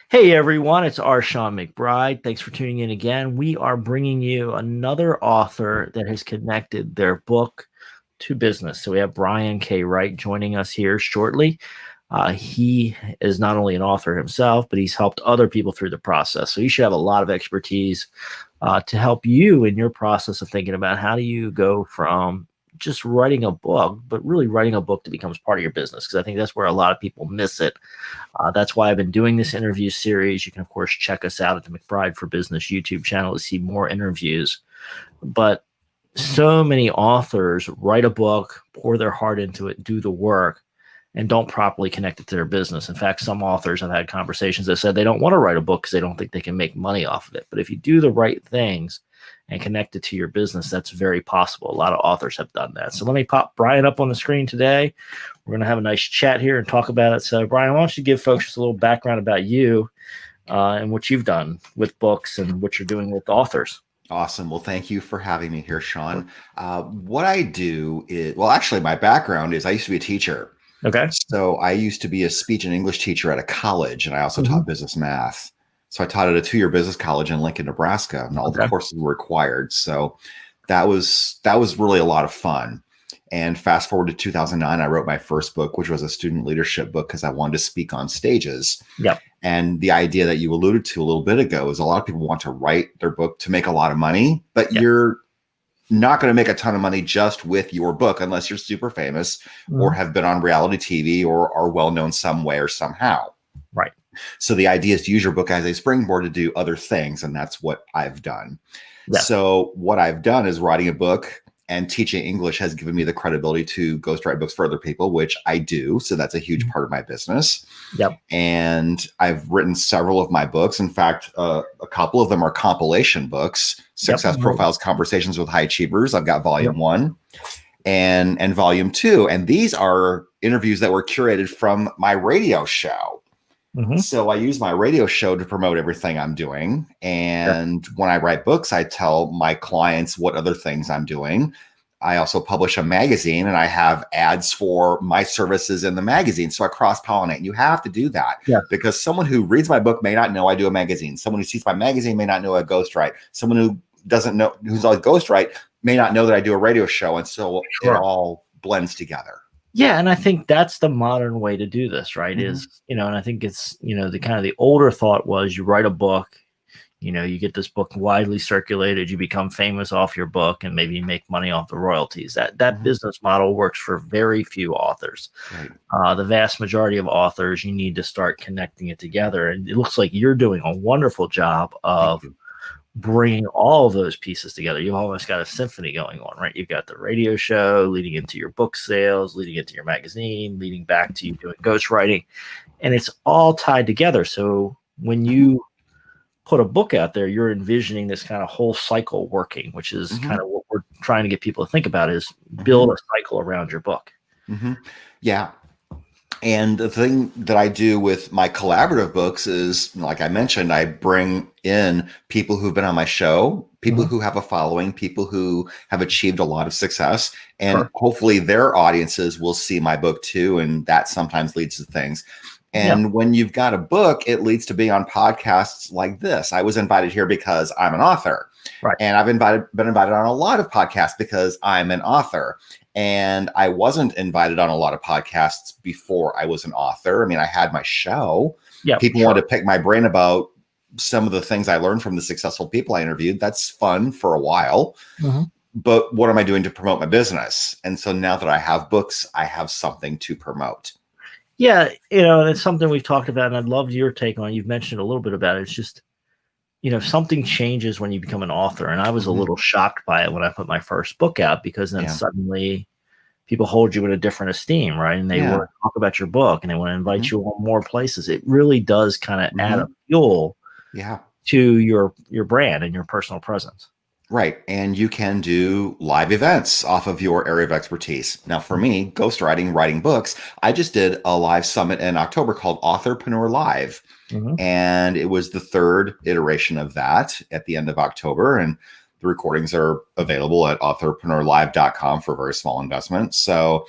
Hey everyone, it's our Shawn McBride. Thanks for tuning in again. We are bringing you another author that has connected their book to business. So we have Brian K. Wright joining us here shortly. He is not only an author himself, but he's helped other people through the process. So you should have a lot of expertise to help you in your process of thinking about how do you go from just writing a book, but really writing a book that becomes part of your business. Because I think that's where a lot of people miss it. That's why I've been doing this interview series. You can, of course, check us out at the McBride for Business YouTube channel to see more interviews. But so many authors write a book, pour their heart into it, do the work, and don't properly connect it to their business. In fact, some authors have had conversations that said they don't want to write a book because they don't think they can make money off of it. But if you do the right things and connect it to your business, that's very possible. A lot of authors have done that. So let me pop Brian up on the screen today. We're going to have a nice chat here and talk about it. So Brian, why don't you give folks just a little background about you and what you've done with books and what you're doing with authors. Awesome. Well, thank you for having me here, Shawn. What I do is, well, actually, my background is I used to be a teacher. Okay. So I used to be a speech and English teacher at a college, and I also taught business math. So I taught at a 2-year business college in Lincoln, Nebraska, and all the courses were required. So that was really a lot of fun. And fast forward to 2009, I wrote my first book, which was a student leadership book because I wanted to speak on stages. Yep. And the idea that you alluded to a little bit ago is a lot of people want to write their book to make a lot of money, but you're not going to make a ton of money just with your book unless you're super famous or have been on reality TV or are well-known some way or somehow. Right. So the idea is to use your book as a springboard to do other things. And that's what I've done. Yeah. So what I've done is writing a book, and teaching English has given me the credibility to ghostwrite books for other people, which I do. So that's a huge part of my business. Yep. And I've written several of my books. In fact, a couple of them are compilation books, Success Profiles, Conversations with High Achievers. I've got volume 1 and volume 2. And these are interviews that were curated from my radio show. So I use my radio show to promote everything I'm doing. And when I write books, I tell my clients what other things I'm doing. I also publish a magazine, and I have ads for my services in the magazine. So I cross-pollinate. You have to do that because someone who reads my book may not know I do a magazine. Someone who sees my magazine may not know I ghostwrite. Someone who doesn't know who's on ghostwrite may not know that I do a radio show. And so it all blends together. Yeah, and I think that's the modern way to do this, right? Is, and I think it's, the kind of the older thought was you write a book, you get this book widely circulated, you become famous off your book, and maybe you make money off the royalties. That business model works for very few authors. Right. The vast majority of authors, you need to start connecting it together. And it looks like you're doing a wonderful job of bringing all of those pieces together. You've almost got a symphony going on, right? You've got the radio show leading into your book sales, leading into your magazine, leading back to you doing ghostwriting, and it's all tied together. So when you put a book out there, you're envisioning this kind of whole cycle working, which is kind of what we're trying to get people to think about, is build a cycle around your book. Yeah. And the thing that I do with my collaborative books is, like I mentioned, I bring in people who've been on my show, people who have a following, people who have achieved a lot of success, and hopefully their audiences will see my book too. And that sometimes leads to things. And when you've got a book, it leads to being on podcasts like this. I was invited here because I'm an author. Right. And I've been invited on a lot of podcasts because I'm an author. And I wasn't invited on a lot of podcasts before I was an author. I mean, I had my show. People wanted to pick my brain about some of the things I learned from the successful people I interviewed. That's fun for a while. But what am I doing to promote my business? And so now that I have books, I have something to promote. Yeah, and it's something we've talked about, and I'd love your take on it. You've mentioned a little bit about it. It's just, something changes when you become an author. And I was a little shocked by it when I put my first book out, because then suddenly people hold you in a different esteem, right? And they want to talk about your book, and they want to invite you on more places. It really does kind of add a fuel to your brand and your personal presence. Right. And you can do live events off of your area of expertise. Now, for me, ghostwriting, writing books, I just did a live summit in October called Authorpreneur Live. And it was the 3rd iteration of that at the end of October. And the recordings are available at authorpreneurlive.com for a very small investment. So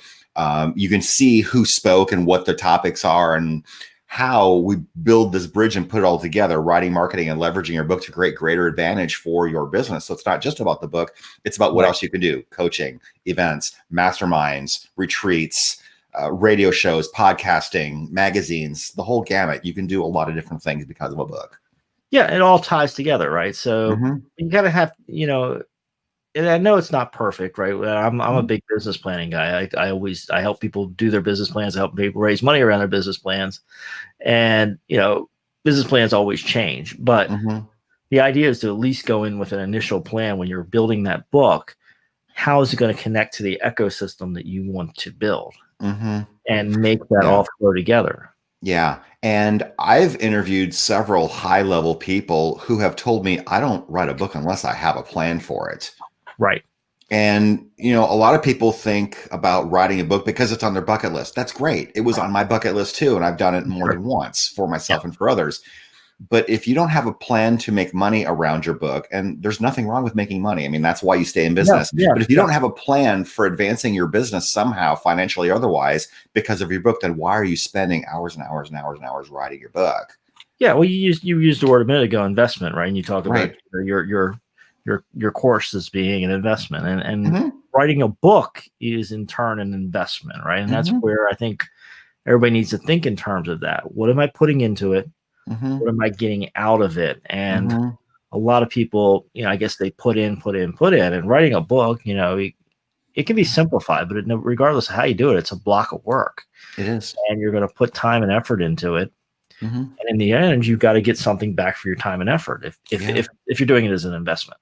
you can see who spoke and what the topics are and how we build this bridge and put it all together, writing, marketing, and leveraging your book to create greater advantage for your business. So it's not just about the book. It's about what else you can do: coaching, events, masterminds, retreats, radio shows, podcasting, magazines, the whole gamut. You can do a lot of different things because of a book. Yeah, it all ties together, right? So you got to have, and I know it's not perfect, right? I'm a big business planning guy. I help people do their business plans. I help people raise money around their business plans, and business plans always change. But the idea is to at least go in with an initial plan when you're building that book. How is it going to connect to the ecosystem that you want to build, and make that all flow together? Yeah. And I've interviewed several high-level people who have told me, I don't write a book unless I have a plan for it. Right. And, a lot of people think about writing a book because it's on their bucket list. That's great. It was on my bucket list too. And I've done it more than once for myself and for others. But if you don't have a plan to make money around your book, and there's nothing wrong with making money. I mean, that's why you stay in business. But if you don't have a plan for advancing your business somehow, financially or otherwise, because of your book, then why are you spending hours and hours and hours and hours writing your book? Yeah. Well, you used the word a minute ago, investment, right? And you talk about your course as being an investment, and writing a book is in turn an investment, right? And that's where I think everybody needs to think in terms of that. What am I putting into it? What am I getting out of it? And a lot of people, I guess they put in. And writing a book, it can be simplified, but regardless of how you do it, it's a block of work. It is. And you're going to put time and effort into it. And in the end, you've got to get something back for your time and effort if you're doing it as an investment.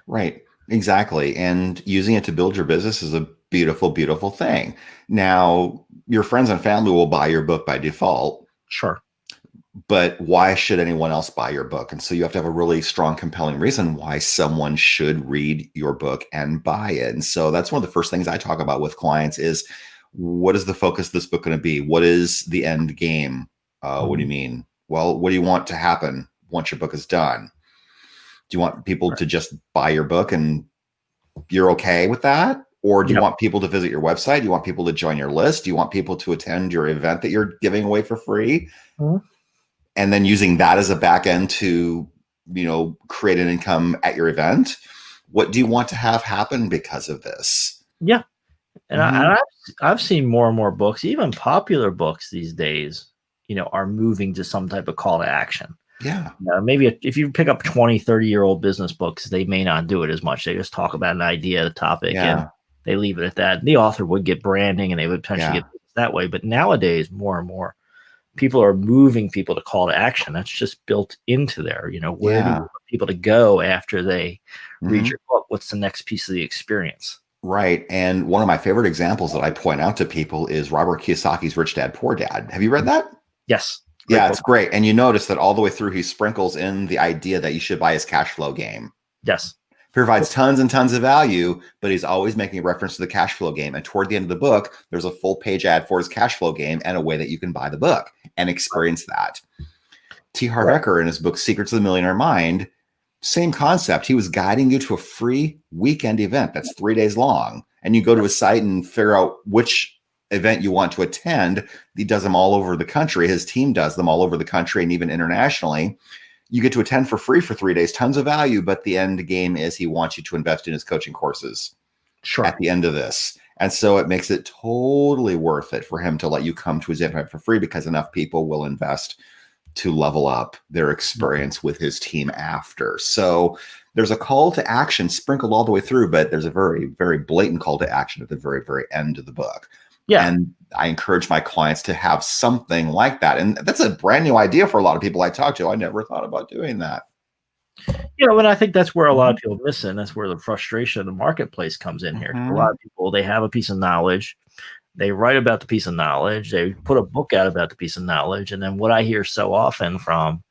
Right. Exactly. And using it to build your business is a beautiful, beautiful thing. Now, your friends and family will buy your book by default. Sure. But why should anyone else buy your book? And so you have to have a really strong, compelling reason why someone should read your book and buy it. And so that's one of the first things I talk about with clients is, what is the focus of this book going to be? What is the end game? What do you mean? Well, what do you want to happen once your book is done? Do you want people to just buy your book and you're okay with that? Or do you want people to visit your website? Do you want people to join your list? Do you want people to attend your event that you're giving away for free? And then using that as a back end to, create an income at your event? What do you want to have happen because of this? Yeah. And I've seen more and more books, even popular books these days, are moving to some type of call to action. Yeah. Maybe if you pick up 20, 30-year-old business books, they may not do it as much. They just talk about an idea, a topic, and they leave it at that. The author would get branding and they would potentially get that way. But nowadays, more and more, people are moving people to call to action. That's just built into there. Where do you want people to go after they read your book? What's the next piece of the experience? Right. And one of my favorite examples that I point out to people is Robert Kiyosaki's Rich Dad, Poor Dad. Have you read that? Yes. It's great. And you notice that all the way through, he sprinkles in the idea that you should buy his cash flow game. Yes. Provides tons and tons of value, but he's always making a reference to the cash flow game. And toward the end of the book, there's a full page ad for his cash flow game and a way that you can buy the book and experience that. T. Harv Eker in his book, Secrets of the Millionaire Mind, same concept. He was guiding you to a free weekend event that's 3 days long. And you go to his site and figure out which event you want to attend. He does them all over the country. His team does them all over the country and even internationally. You get to attend for free for 3 days, tons of value, but the end game is he wants you to invest in his coaching courses at the end of this. And so it makes it totally worth it for him to let you come to his event for free because enough people will invest to level up their experience with his team after. So there's a call to action sprinkled all the way through, but there's a very, very blatant call to action at the very, very end of the book. Yeah. And I encourage my clients to have something like that. And that's a brand new idea for a lot of people I talk to. I never thought about doing that. And I think that's where a lot of people miss it. And that's where the frustration of the marketplace comes in here. A lot of people, they have a piece of knowledge. They write about the piece of knowledge. They put a book out about the piece of knowledge. And then what I hear so often from,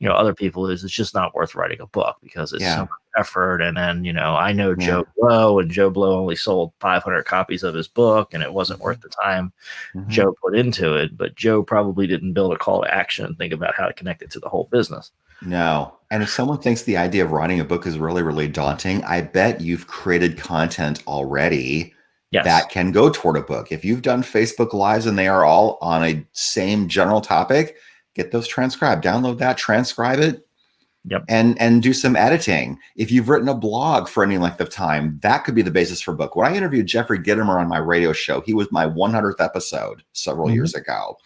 other people is it's just not worth writing a book because it's so much effort. And then, I know Joe Blow, and Joe Blow only sold 500 copies of his book and it wasn't worth the time Joe put into it. But Joe probably didn't build a call to action and think about how to connect it to the whole business. No. And if someone thinks the idea of writing a book is really, really daunting, I bet you've created content already that can go toward a book. If you've done Facebook Lives and they are all on a same general topic, get those transcribed, download that, transcribe it, and do some editing. If you've written a blog for any length of time, that could be the basis for a book. When I interviewed Jeffrey Gitomer on my radio show, he was my 100th episode several years ago.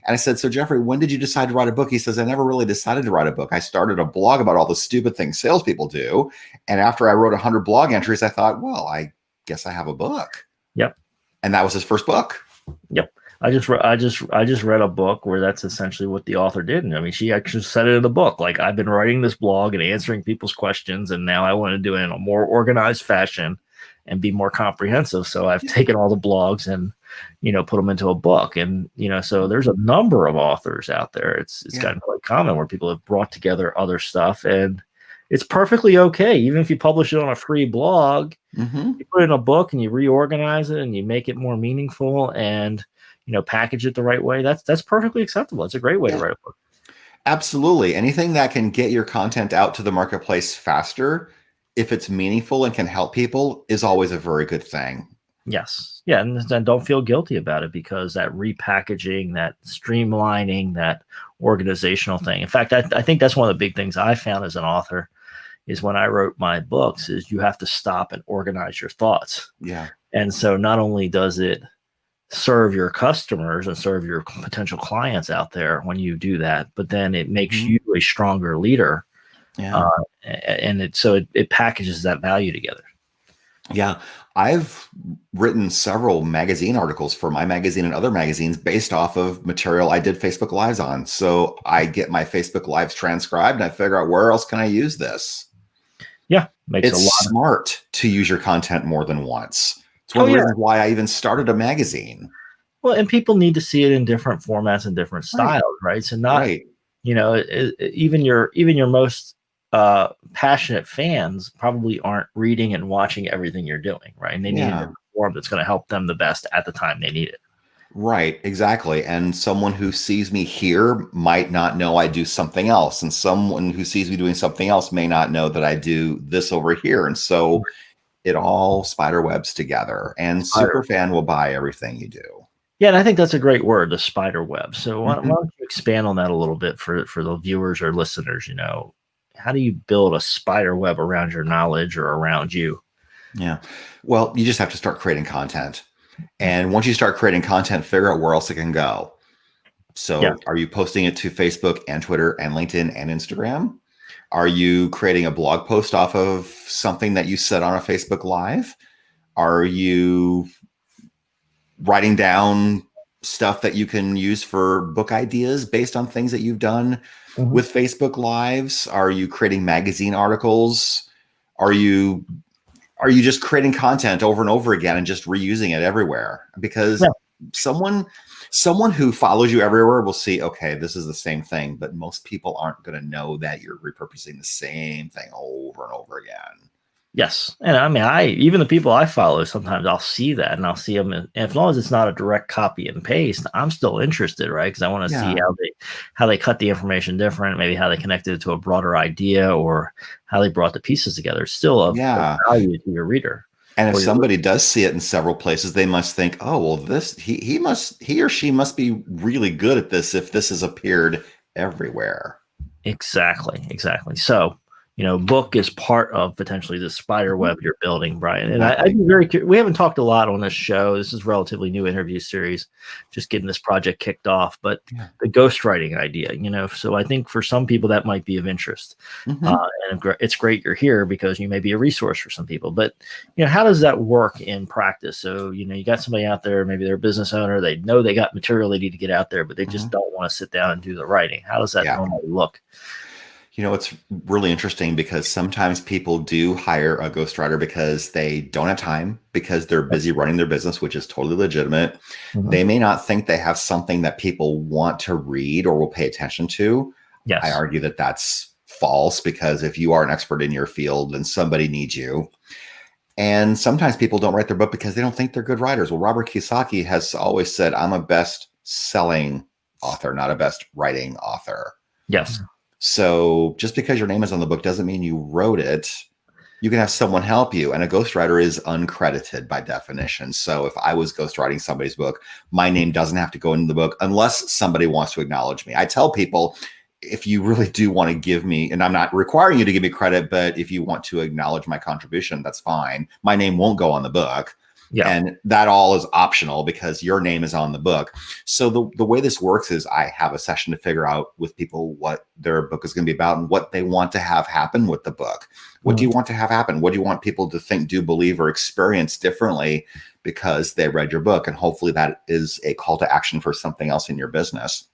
And I said, so Jeffrey, when did you decide to write a book? He says, I never really decided to write a book. I started a blog about all the stupid things salespeople do. And after I wrote 100 blog entries, I thought, well, I guess I have a book. And that was his first book. I just read a book where that's essentially what the author did. And I mean, she actually said it in the book. Like, I've been writing this blog and answering people's questions, and now I want to do it in a more organized fashion and be more comprehensive. So I've taken all the blogs and, put them into a book. And, so there's a number of authors out there. It's gotten quite common where people have brought together other stuff, and it's perfectly okay. Even if you publish it on a free blog, you put it in a book and you reorganize it and you make it more meaningful and, package it the right way. That's perfectly acceptable. It's a great way to write a book. Absolutely. Anything that can get your content out to the marketplace faster, if it's meaningful and can help people, is always a very good thing. Yes. Yeah. And don't feel guilty about it, because that repackaging, that streamlining, that organizational thing. In fact, I think that's one of the big things I found as an author is when I wrote my books is you have to stop and organize your thoughts. Yeah. And so not only does it serve your customers and serve your potential clients out there when you do that, but then it makes you a stronger leader. And it packages that value together. Yeah. I've written several magazine articles for my magazine and other magazines based off of material I did Facebook Lives on. So I get my Facebook Lives transcribed and I figure out where else can I use this. Yeah. It's smart to use your content more than once. It's one of the reasons why I even started a magazine. Well, and people need to see it in different formats and different styles, right? So not, even your most passionate fans probably aren't reading and watching everything you're doing, right? And they need a form that's going to help them the best at the time they need it. Right, exactly. And someone who sees me here might not know I do something else. And someone who sees me doing something else may not know that I do this over here. And so it all spider webs together, and Superfan will buy everything you do. Yeah, and I think that's a great word, the spider web. So why don't you expand on that a little bit for the viewers or listeners? How do you build a spider web around your knowledge or around you? Yeah, well, you just have to start creating content. And once you start creating content, figure out where else it can go. So are you posting it to Facebook and Twitter and LinkedIn and Instagram? Are you creating a blog post off of something that you said on a Facebook Live? Are you writing down stuff that you can use for book ideas based on things that you've done with Facebook Lives? Are you creating magazine articles? Are you just creating content over and over again and just reusing it everywhere? Because someone who follows you everywhere will see, okay, this is the same thing, but most people aren't going to know that you're repurposing the same thing over and over again. Yes. And I mean, even the people I follow, sometimes I'll see that and I'll see them. And as long as it's not a direct copy and paste, I'm still interested, right? Because I want to see how they cut the information different, maybe how they connected it to a broader idea or how they brought the pieces together. It's still of value to your reader. And if somebody does see it in several places, they must think, oh, well, he or she must be really good at this if this has appeared everywhere. Exactly. So, book is part of potentially the spider web you're building, Brian. And I'd be very curious. We haven't talked a lot on this show. This is a relatively new interview series, just getting this project kicked off. But the ghostwriting idea, so I think for some people that might be of interest. And it's great you're here because you may be a resource for some people. But, how does that work in practice? So, you got somebody out there, maybe they're a business owner. They know they got material they need to get out there, but they just don't want to sit down and do the writing. How does that normally look? It's really interesting because sometimes people do hire a ghostwriter because they don't have time, because they're busy running their business, which is totally legitimate. They may not think they have something that people want to read or will pay attention to. I argue that that's false, because if you are an expert in your field, then somebody needs you. And sometimes people don't write their book because they don't think they're good writers. Well, Robert Kiyosaki has always said, I'm a best-selling author, not a best writing author. Yes. So just because your name is on the book doesn't mean you wrote it. You can have someone help you, and a ghostwriter is uncredited by definition. So if I was ghostwriting somebody's book, my name doesn't have to go into the book unless somebody wants to acknowledge me. I tell people, if you really do want to give me, and I'm not requiring you to give me credit, but if you want to acknowledge my contribution, that's fine. My name won't go on the book. Yeah. And that all is optional because your name is on the book. So the way this works is I have a session to figure out with people what their book is going to be about and what they want to have happen with the book. What do you want to have happen? What do you want people to think, do, believe, or experience differently because they read your book? And hopefully that is a call to action for something else in your business.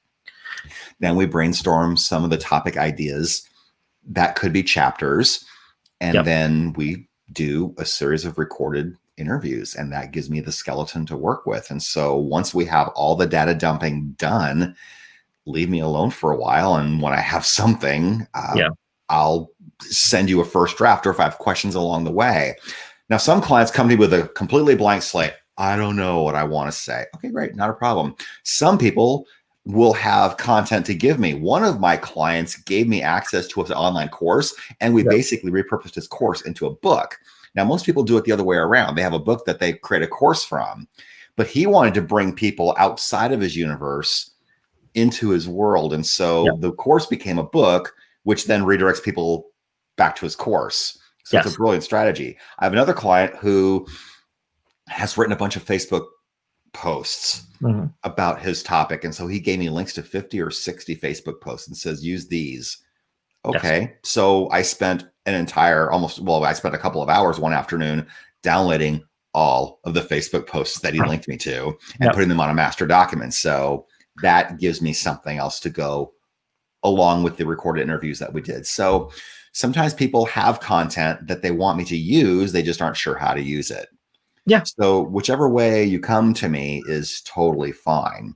Then we brainstorm some of the topic ideas that could be chapters. And then we do a series of recorded interviews, and that gives me the skeleton to work with. And so once we have all the data dumping done, leave me alone for a while. And when I have something, I'll send you a first draft, or if I have questions along the way. Now, some clients come to me with a completely blank slate. I don't know what I want to say. Okay, great. Not a problem. Some people will have content to give me. One of my clients gave me access to an online course, and we basically repurposed his course into a book. Now, most people do it the other way around. They have a book that they create a course from, but he wanted to bring people outside of his universe into his world. And so the course became a book, which then redirects people back to his course. So it's a brilliant strategy. I have another client who has written a bunch of Facebook posts about his topic. And so he gave me links to 50 or 60 Facebook posts and says, use these. Okay. So I spent I spent a couple of hours one afternoon downloading all of the Facebook posts that he linked me to and putting them on a master document. So that gives me something else to go along with the recorded interviews that we did. So sometimes people have content that they want me to use. They just aren't sure how to use it. Yeah. So whichever way you come to me is totally fine.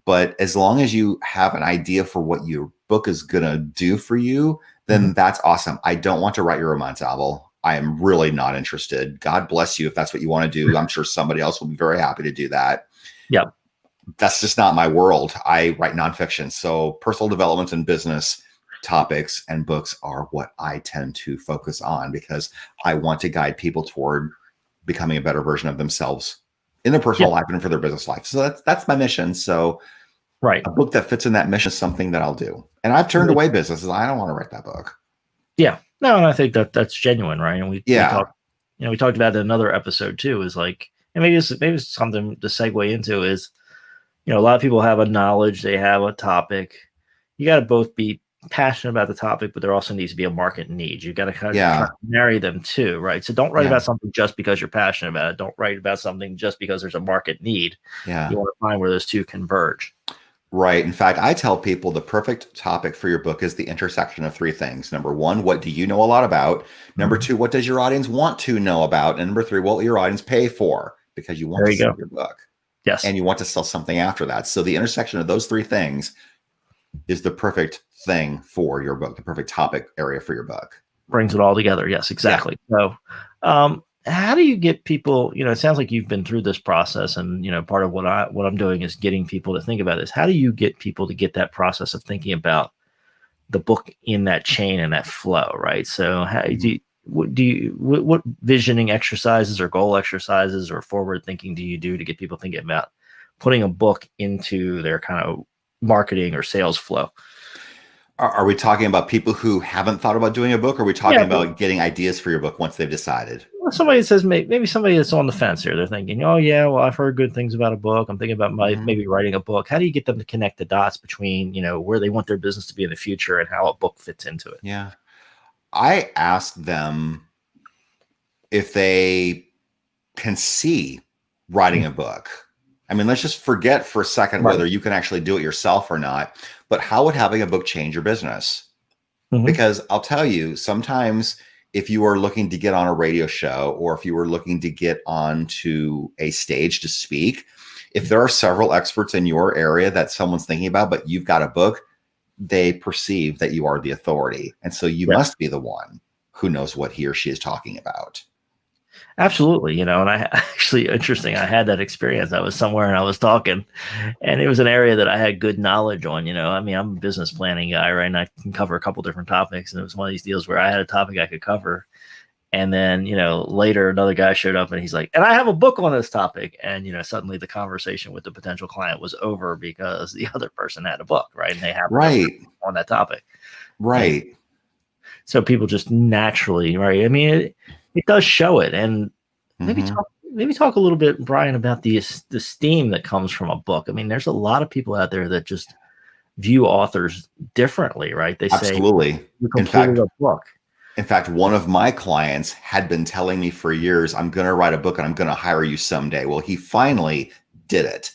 But as long as you have an idea for what your book is going to do for you, then that's awesome. I don't want to write your romance novel. I am really not interested. God bless you if that's what you want to do. I'm sure somebody else will be very happy to do that. Yeah. That's just not my world. I write nonfiction. So personal development and business topics and books are what I tend to focus on because I want to guide people toward becoming a better version of themselves in their personal life and for their business life. So that's my mission. So a book that fits in that mission is something that I'll do. And I've turned away businesses. I don't want to write that book. Yeah. No, and I think that's genuine, right? And we talked about it in another episode too, is like, and maybe it's something to segue into is, a lot of people have a knowledge, they have a topic. You got to both be passionate about the topic, but there also needs to be a market need. You got to kind of try to marry them too, right? So don't write about something just because you're passionate about it. Don't write about something just because there's a market need. Yeah. You want to find where those two converge. Right. In fact, I tell people the perfect topic for your book is the intersection of three things. Number one, what do you know a lot about? Number two, what does your audience want to know about? And number three, what will your audience pay for? Because you want to sell your book. Yes. And you want to sell something after that. So the intersection of those three things is the perfect thing for your book, the perfect topic area for your book. Brings it all together. Yes, exactly. Yeah. So, how do you get people, it sounds like you've been through this process and, part of what I'm doing is getting people to think about this. How do you get people to get that process of thinking about the book in that chain and that flow, right? So how what visioning exercises or goal exercises or forward thinking do you do to get people thinking about putting a book into their kind of marketing or sales flow? Are we talking about people who haven't thought about doing a book? Or are we talking about getting ideas for your book once they've decided? Well, somebody says maybe somebody that's on the fence here. They're thinking, oh yeah, well, I've heard good things about a book. I'm thinking about maybe writing a book. How do you get them to connect the dots between, where they want their business to be in the future and how a book fits into it? Yeah. I ask them if they can see writing a book. I mean, let's just forget for a second whether you can actually do it yourself or not, but how would having a book change your business? Because I'll tell you, sometimes if you are looking to get on a radio show or if you were looking to get onto a stage to speak, if there are several experts in your area that someone's thinking about, but you've got a book, they perceive that you are the authority. And so you must be the one who knows what he or she is talking about. Absolutely. And I actually, interesting, I had that experience. I was somewhere and I was talking and it was an area that I had good knowledge on, I mean, I'm a business planning guy, right? And I can cover a couple different topics. And it was one of these deals where I had a topic I could cover. And then, later another guy showed up and he's like, and I have a book on this topic. And, suddenly the conversation with the potential client was over because the other person had a book, right? And they happened to Right. on that topic. Right. And so people just naturally, right? I mean, it does show it. And maybe talk a little bit, Brian, about the esteem that comes from a book. I mean, there's a lot of people out there that just view authors differently, right? They say, absolutely. you completed a book. In fact, one of my clients had been telling me for years, I'm going to write a book and I'm going to hire you someday. Well, he finally did it.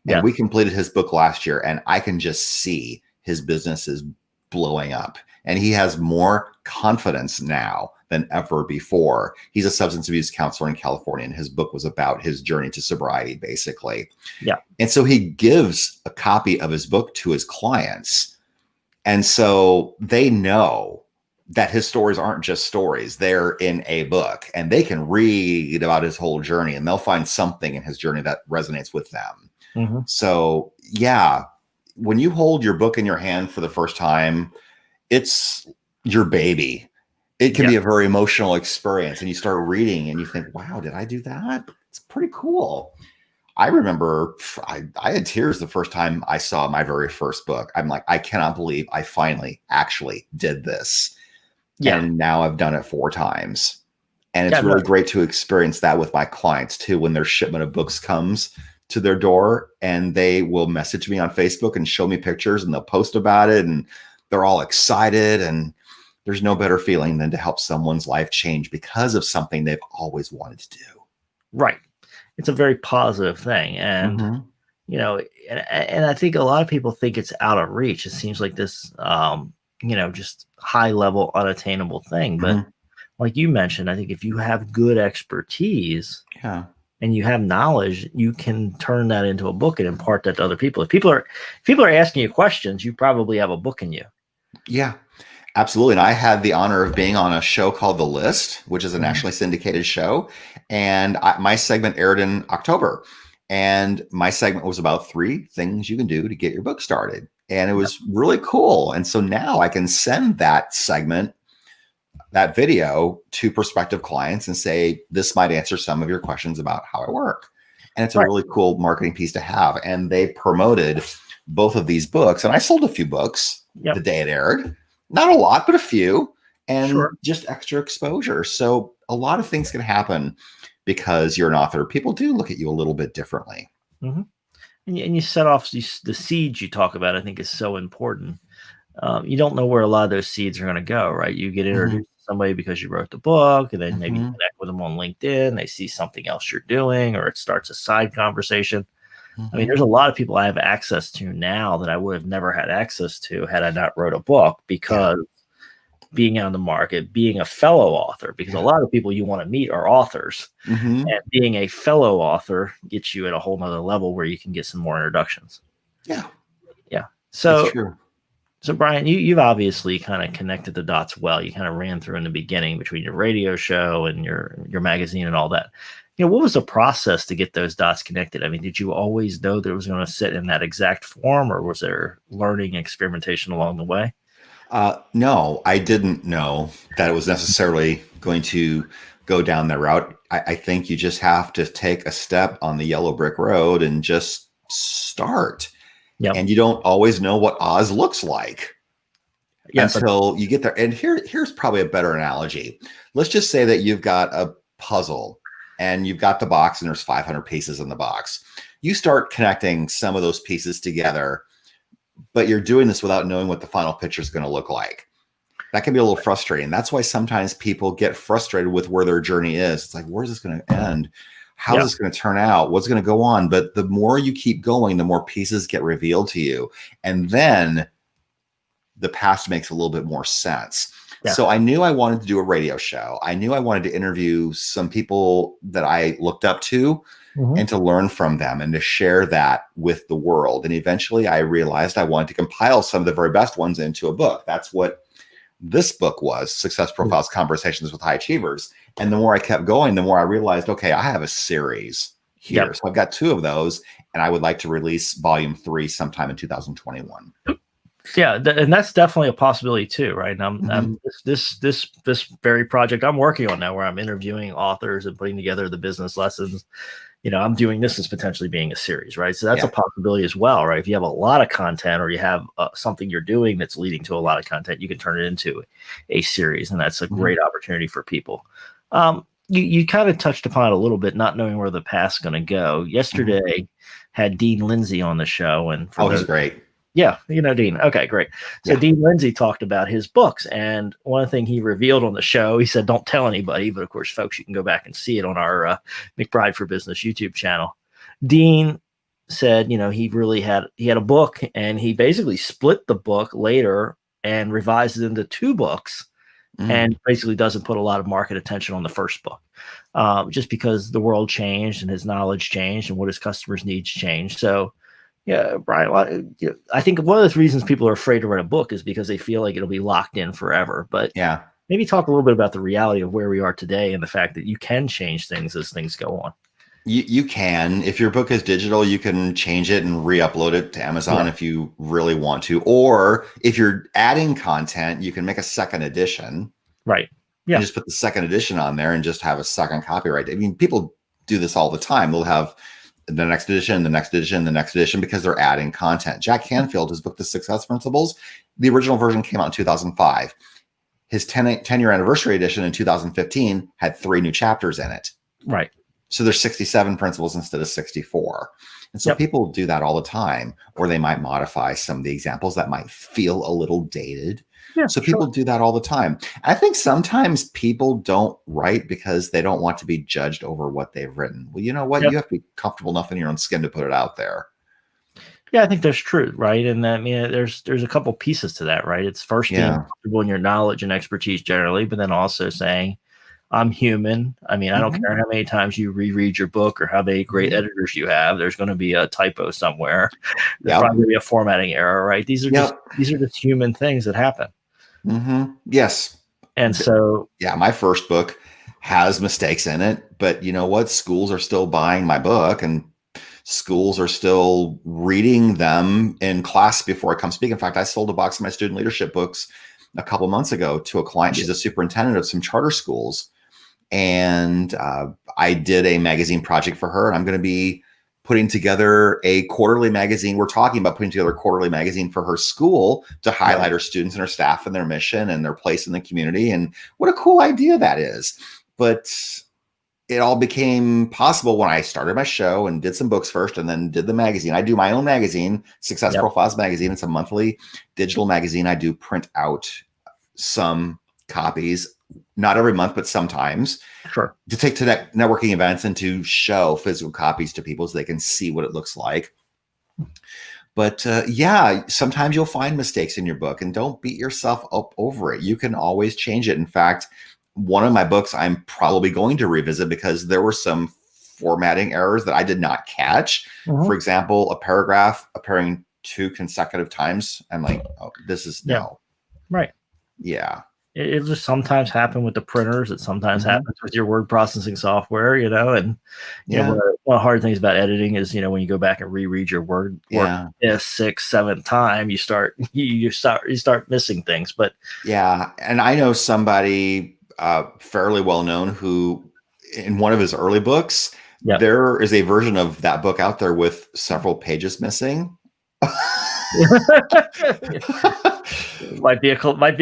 And we completed his book last year, and I can just see his business is blowing up. And he has more confidence now than ever before. He's a substance abuse counselor in California, and his book was about his journey to sobriety, basically. Yeah. And so he gives a copy of his book to his clients. And so they know that his stories aren't just stories. They're in a book, and they can read about his whole journey, and they'll find something in his journey that resonates with them. So yeah, when you hold your book in your hand for the first time, it's your baby. It can be a very emotional experience, and you start reading and you think, wow, did I do that? It's pretty cool. I remember I had tears the first time I saw my very first book. I'm like, I cannot believe I finally actually did this. Yeah. And now I've done it 4 times. And it's really great to experience that with my clients too, when their shipment of books comes to their door, and they will message me on Facebook and show me pictures, and they'll post about it, and they're all excited. And there's no better feeling than to help someone's life change because of something they've always wanted to do. Right. It's a very positive thing. And, and I think a lot of people think it's out of reach. It seems like this, just high level, unattainable thing. But like you mentioned, I think if you have good expertise and you have knowledge, you can turn that into a book and impart that to other people. If people are asking you questions, you probably have a book in you. Yeah, absolutely. And I had the honor of being on a show called The List, which is a nationally syndicated show. And my segment aired in October. And my segment was about 3 things you can do to get your book started. And it was really cool. And so now I can send that segment, that video, to prospective clients and say, this might answer some of your questions about how I work. And it's a really cool marketing piece to have. And they promoted both of these books. And I sold a few books the day it aired. Not a lot, but a few. And just extra exposure. So a lot of things can happen because you're an author. People do look at you a little bit differently. And you set off the seeds you talk about, I think, is so important. You don't know where a lot of those seeds are going to go, right? You get introduced to somebody because you wrote the book, and then maybe you connect with them on LinkedIn. They see something else you're doing, or it starts a side conversation. I mean, there's a lot of people I have access to now that I would have never had access to had I not wrote a book, because being on the market, being a fellow author, because a lot of people you want to meet are authors, and being a fellow author gets you at a whole nother level where you can get some more introductions. Yeah. So Brian, you've obviously kind of connected the dots well. You kind of ran through in the beginning between your radio show and your magazine and all that. What was the process to get those dots connected? I mean, did you always know that it was going to sit in that exact form, or was there learning experimentation along the way? No, I didn't know that it was necessarily going to go down that route. I think you just have to take a step on the yellow brick road and just start. And you don't always know what Oz looks like until you get there. And here's probably a better analogy. Let's just say that you've got a puzzle and you've got the box, and there's 500 pieces in the box. You start connecting some of those pieces together, but you're doing this without knowing what the final picture is going to look like. That can be a little frustrating. That's why sometimes people get frustrated with where their journey is. It's like, where's this going to end? How is this going to turn out? What's going to go on? But the more you keep going, the more pieces get revealed to you. And then the past makes a little bit more sense. So I knew I wanted to do a radio show. I knew I wanted to interview some people that I looked up to and to learn from them and to share that with the world. And eventually I realized I wanted to compile some of the very best ones into a book. That's what this book was, Success Profiles, Conversations with High Achievers. And the more I kept going, the more I realized, okay, I have a series here. So I've got 2 of those, and I would like to release volume 3 sometime in 2021. Yeah, and that's definitely a possibility too, right? And this very project I'm working on now, where I'm interviewing authors and putting together the business lessons. I'm doing this as potentially being a series, right? So that's a possibility as well, right? If you have a lot of content, or you have something you're doing that's leading to a lot of content, you can turn it into a series, and that's a great opportunity for people. You kind of touched upon it a little bit, not knowing where the past's going to go. Yesterday, had Dean Lindsay on the show, and he's great. Yeah, Dean. Okay, great. So Dean Lindsay talked about his books, and one thing he revealed on the show, he said, "Don't tell anybody," but of course, folks, you can go back and see it on our McBride for Business YouTube channel. Dean said, he had a book, and he basically split the book later and revised it into 2 books, and basically doesn't put a lot of market attention on the first book, just because the world changed and his knowledge changed and what his customers' needs changed. So. Yeah, Brian, I think one of the reasons people are afraid to write a book is because they feel like it'll be locked in forever. But maybe talk a little bit about the reality of where we are today and the fact that you can change things as things go on. You can. If your book is digital, you can change it and re-upload it to Amazon if you really want to. Or if you're adding content, you can make a second edition. Right. Yeah. And just put the second edition on there and just have a second copyright. I mean, people do this all the time. They'll have the next edition, the next edition, the next edition, because they're adding content. Jack Canfield, his book, The Success Principles, the original version came out in 2005. His 10-year anniversary edition in 2015 had 3 new chapters in it. Right. So there's 67 principles instead of 64. And so people do that all the time, or they might modify some of the examples that might feel a little dated. Yeah, so people do that all the time. I think sometimes people don't write because they don't want to be judged over what they've written. Well, you know what? You have to be comfortable enough in your own skin to put it out there. Yeah, I think there's truth, right? And I mean, there's a couple pieces to that, right? It's first being comfortable in your knowledge and expertise generally, but then also saying, I'm human. I mean, I don't care how many times you reread your book or how many great editors you have. There's going to be a typo somewhere. There's probably going to be a formating error, right? These are just human things that happen. Yes. And so, my first book has mistakes in it, but you know what? Schools are still buying my book, and schools are still reading them in class before I come speak. In fact, I sold a box of my student leadership books a couple months ago to a client. She's a superintendent of some charter schools. And I did a magazine project for her, and I'm going to be putting together a quarterly magazine. We're talking about putting together a quarterly magazine for her school to highlight her students and her staff and their mission and their place in the community. And what a cool idea that is. But it all became possible when I started my show and did some books first and then did the magazine. I do my own magazine, Success Profiles Magazine. It's a monthly digital magazine. I do print out some copies, not every month, but sometimes, to take to networking events and to show physical copies to people so they can see what it looks like. But sometimes you'll find mistakes in your book, and don't beat yourself up over it. You can always change it. In fact, one of my books I'm probably going to revisit because there were some formatting errors that I did not catch. For example, a paragraph appearing 2 consecutive times. I'm like, oh, this is no. Right. Yeah. It just sometimes happen with the printers. It sometimes happens with your word processing software, and one of the hard things about editing is, when you go back and reread your word 5th, 6th, 7th time, you start missing things. But and I know somebody fairly well known who, in one of his early books, there is a version of that book out there with several pages missing. might be a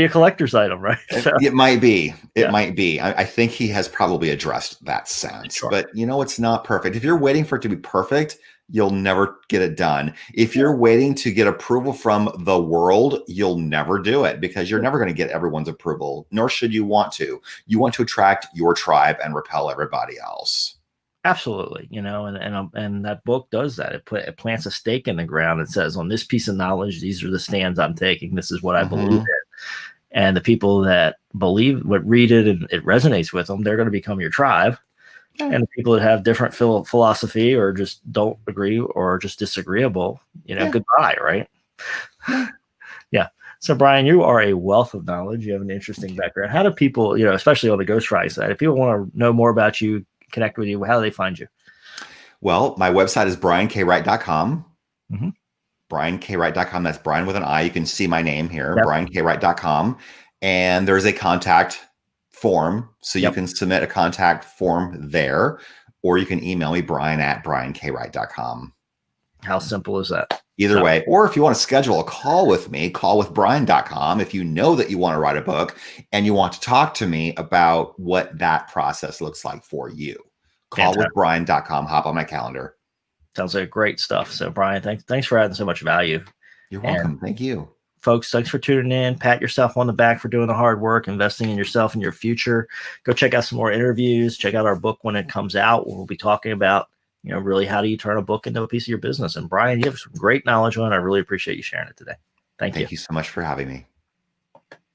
collector's item, right? So, it might be. It might be. I think he has probably addressed that sense. But it's not perfect. If you're waiting for it to be perfect, you'll never get it done. If you're waiting to get approval from the world, you'll never do it, because you're never going to get everyone's approval, nor should you want to. You want to attract your tribe and repel everybody else. Absolutely. And that book does that. It plants a stake in the ground and says, on this piece of knowledge, these are the stands I'm taking. This is what I believe in. And the people that read it and it resonates with them, they're going to become your tribe. And the people that have different philosophy or just don't agree or just disagreeable, goodbye, right? So, Brian, you are a wealth of knowledge. You have an interesting background. How do people, especially on the ghostwriting side, if people want to know more about you, connect with you, how do they find you? Well, my website is briankwright.com. briankwright.com. That's Brian with an I. You can see my name here, briankwright.com. And there's a contact form. So you can submit a contact form there, or you can email me, brian@briankwright.com. How simple is that? Either way. Or if you want to schedule a call with me, callwithbrian.com. If you know that you want to write a book and you want to talk to me about what that process looks like for you, callwithbrian.com. Hop on my calendar. Sounds like great stuff. So Brian, thanks for adding so much value. You're welcome. Thank you. Folks, thanks for tuning in. Pat yourself on the back for doing the hard work, investing in yourself and your future. Go check out some more interviews. Check out our book when it comes out. We'll be talking about, really how do you turn a book into a piece of your business. And Brian, you have some great knowledge on it. I really appreciate you sharing it today. Thank you. Thank you so much for having me.